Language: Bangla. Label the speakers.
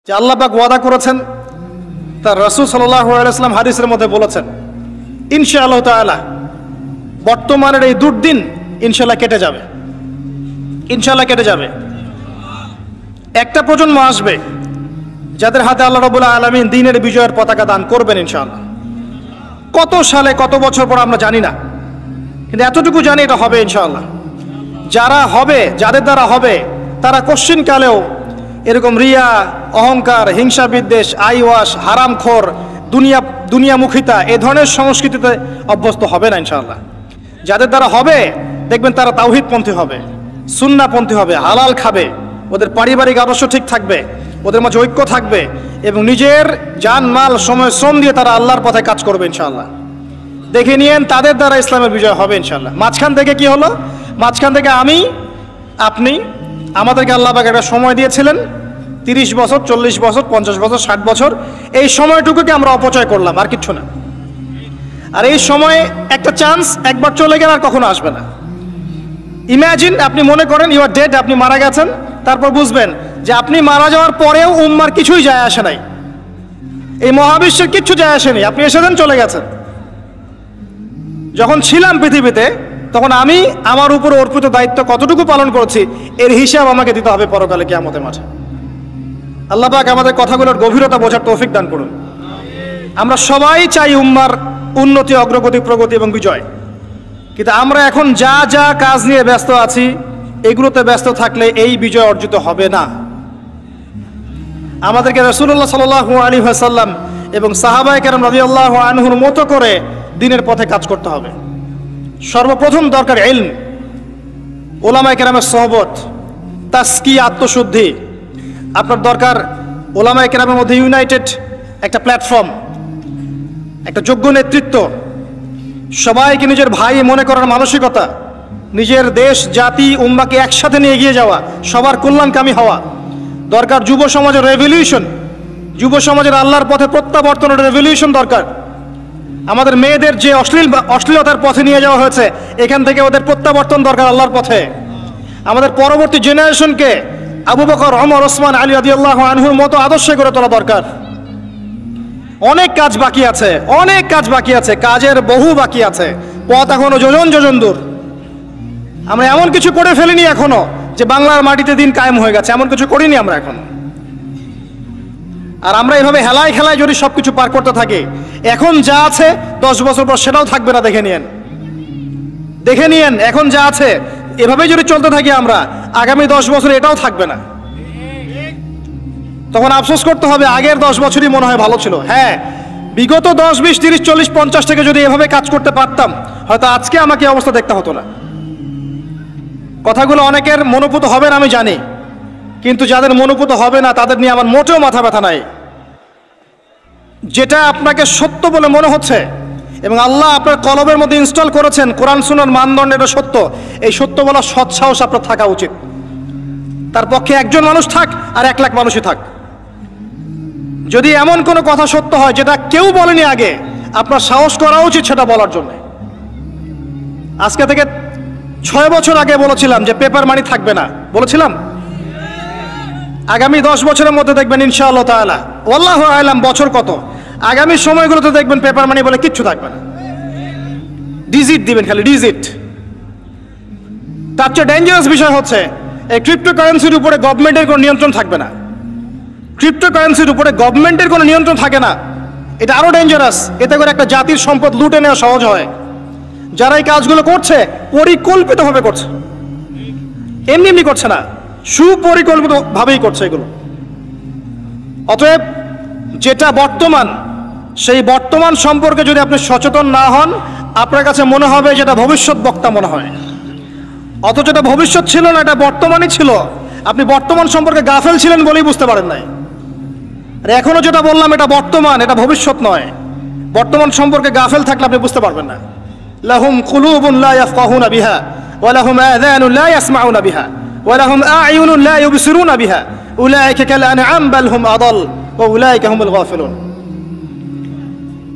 Speaker 1: যে আল্লাহ পাক ওয়াদা করেছেন, তার রাসূল সাল্লাল্লাহু আলাইহি ওয়াসাল্লাম হাদিসের মধ্যে বলেছেন, ইনশাআল্লাহ তাআলা বর্তমানের এই দুর্দিন ইনশাআল্লাহ কেটে যাবে, ইনশাআল্লাহ কেটে যাবে। একটা প্রজন্ম আসবে যাদের হাতে আল্লাহ রাব্বুল আলামিন দ্বীনের বিজয়ের পতাকা দান করবেন ইনশাআল্লাহ। কত সালে কত বছর পর আমরা জানি না, কিন্তু এতটুকু জানি এটা হবে ইনশাআল্লাহ। যারা হবে, যাদের দ্বারা হবে, তারা কোশ্চিনকালেও এরকম রিয়া, অহংকার, হিংসা বিদ্বেষ, আইওয়াস, হারামখোর, দুনিয়ামুখিতা এ ধরনের সংস্কৃতিতে অভ্যস্ত হবে না ইনশাআল্লাহ। যাদের দ্বারা হবে দেখবেন তারা তাওহীদপন্থী হবে, সুন্নাহপন্থী হবে, হালাল খাবে, ওদের পারিবারিক আদর্শ ঠিক থাকবে, ওদের মাঝে ঐক্য থাকবে এবং নিজের জান মাল সময় শ্রম দিয়ে তারা আল্লাহর পথে কাজ করবে ইনশাআল্লাহ। দেখে নিয়েন তাদের দ্বারা ইসলামের বিজয় হবে ইনশাআল্লাহ। মাঝখান থেকে কি হলো? মাঝখান থেকে আমি, আপনি, আমাদেরকে আল্লাহ পাক একটা সময় দিয়েছিলেন 30 বছর, 40 বছর, 50 বছর, 60 বছর। এই সময়টুকুকে আমরা অপচয় করলাম, আর কিচ্ছু না। আর এই সময় একটা চান্স, একবার চলে গেলে আর কখনো আসবে না। ইমাজিন, আপনি মনে করেন ইউ আর ডেড, আপনি মারা গেছেন, তারপর বুঝবেন যে আপনি মারা যাওয়ার পরেও উম্মার কিছুই যায় আসে নাই, এই মহাবিশ্বের কিচ্ছু যায় আসেনি, আপনি এসেছেন চলে গেছেন। যখন ছিলাম পৃথিবীতে তখন আমি আমার উপর অর্পিত দায়িত্ব কতটুকু পালন করেছি এর হিসাব আমাকে দিতে হবে পরকালে কিয়ামতের মাঠে। আল্লাহ পাক আমাদের কথাগুলোর গভীরতা বোঝার তৌফিক দান করুন। আমরা সবাই চাই উম্মার উন্নতি, অগ্রগতি, প্রগতি এবং বিজয়, কিন্তু আমরা এখন যা যা কাজ নিয়ে ব্যস্ত আছি এগুলোতে ব্যস্ত থাকলে এই বিজয় অর্জিত হবে না। আমাদেরকে রাসূলুল্লাহ সাল্লাল্লাহু আলাইহি ওয়াসাল্লাম এবং সাহাবায়ে কেরাম রাদিয়াল্লাহু আনহুর মতো করে দ্বীনের পথে কাজ করতে হবে। সর্বপ্রথম দরকার ইলম, ওলামায়ে কেরামের সোহবত, তাসকিয়া, আত্মশুদ্ধি। আপনার দরকার ওলামায়ে কেরামের মধ্যে ইউনাইটেড একটা প্ল্যাটফর্ম, একটা যোগ্য নেতৃত্ব, সবাইকে নিজের ভাই মনে করার মানসিকতা, নিজের দেশ, জাতি, উম্মাকে একসাথে নিয়ে এগিয়ে যাওয়া, সবার কল্যাণকামী হওয়া। দরকার যুব সমাজের রেভলিউশন, যুব সমাজের আল্লাহর পথে প্রত্যাবর্তনের রেভলিউশন দরকার। আমাদের মেয়েদের যে অশ্লীলতার পথে নিয়ে যাওয়া হয়েছে এখান থেকে ওদের প্রত্যাবর্তন দরকার আল্লাহর পথে। আমাদের পরবর্তী জেনারেশনকে আবু বকর, ওমর, ওসমান, আলী রাদিয়াল্লাহু আনহুর মতো আদর্শে গড়ে তোলা দরকার। অনেক কাজ বাকি আছে, অনেক কাজ বাকি আছে, কাজের বহু বাকি আছে, পথ এখনো যোজন যোজন দূর। আমরা এমন কিছু করে ফেলিনি এখনো যে বাংলার মাটিতে দিন কায়েম হয়ে গেছে, এমন কিছু করিনি আমরা এখনো। আর আমরা এভাবে হেলায় খেলায় যদি সবকিছু পার করতে থাকি, এখন যা আছে 10 বছর পর সেটাও থাকবে না। দেখে নিয়েন, দেখে নিয়েন, এখন যা আছে এভাবেই যদি চলতে থাকি আমরা, আগামী 10 বছর এটাও থাকবে না। তখন আফসোস করতে হবে আগের 10 বছরই মনে হয় ভালো ছিল। হ্যাঁ, বিগত 10, 20, 30, 40, 50 থেকে যদি এভাবে কাজ করতে পারতাম হয়তো আজকে আমাকে অবস্থা দেখতে হতো না। কথাগুলো অনেকের মনোপুত হবে না আমি জানি, কিন্তু যাদের মনোপুত হবে না তাদের নিয়ে আমার মোটেও মাথা ব্যথা নাই। যেটা আপনাকে সত্য বলে মনে হচ্ছে এবং আল্লাহ আপনার কলবের মধ্যে ইনস্টল করেছেন, কোরআন সুন্নাহর মানদণ্ডে এটা সত্য, এই সত্য বলার সৎ সাহস আপনার থাকা উচিত। তার পক্ষে একজন মানুষ থাক আর 1 লাখ মানুষই থাক, যদি এমন কোনো কথা সত্য হয় যেটা কেউ বলেনি আগে, আপনার সাহস করা উচিত সেটা বলার জন্য। আজকে থেকে 6 বছর আগে বলেছিলাম যে পেপার মানি থাকবে না, বলেছিলাম। আগামী 10 বছরের মধ্যে দেখবেন ইনশাআল্লাহ তাআলা, আল্লাহু আ'লাম বছর কত, আগামী সময়গুলোতে দেখবেন পেপার মানি বলে কিচ্ছু থাকবে না, ডিজিট দিবেন, খালি ডিজিট। তার চেয়ে ডেঞ্জারাস বিষয় হচ্ছে এই ক্রিপ্টোকারেন্সির উপরে গভর্নমেন্টের কোনো নিয়ন্ত্রণ থাকবে না। ক্রিপ্টোকারেন্সির উপরে গভর্নমেন্টের কোনো নিয়ন্ত্রণ থাকে না, এটা আরো ডেঞ্জারাস। এতে করে একটা জাতির সম্পদ লুটে নেওয়া সহজ হয়। যারা এই কাজগুলো করছে পরিকল্পিতভাবে করছে, এমনি এমনি করছে না, সুপরিকল্পিতভাবেই করছে এগুলো। অতএব যেটা বর্তমান, সেই বর্তমান সম্পর্কে যদি আপনি সচেতন না হন, আপনার কাছে মনে হবে যেটা ভবিষ্যৎ বক্তা মনে হয়, অথচ এটা ভবিষ্যৎ ছিল না, এটা বর্তমানই ছিল। আপনি বর্তমান সম্পর্কে গাফেল ছিলেন বলেই বুঝতে পারেন নাই। আর এখনো যেটা বললাম এটা বর্তমান, এটা ভবিষ্যৎ নয়। বর্তমান সম্পর্কে গাফেল থাকলে আপনি বুঝতে পারবেন না। লাহুম কুলুবুন লা ইয়াফকাহুনা বিহা ওয়া লাহুম আযানুন লা ইয়াসমাউনা বিহা ওয়া লাহুম আ'য়ুনুন লা ইউবসিরুনা বিহা উলাইকা কাল আনআম বাল হুম আদাল ওয়া উলাইকা হুমুল গাফিলুন।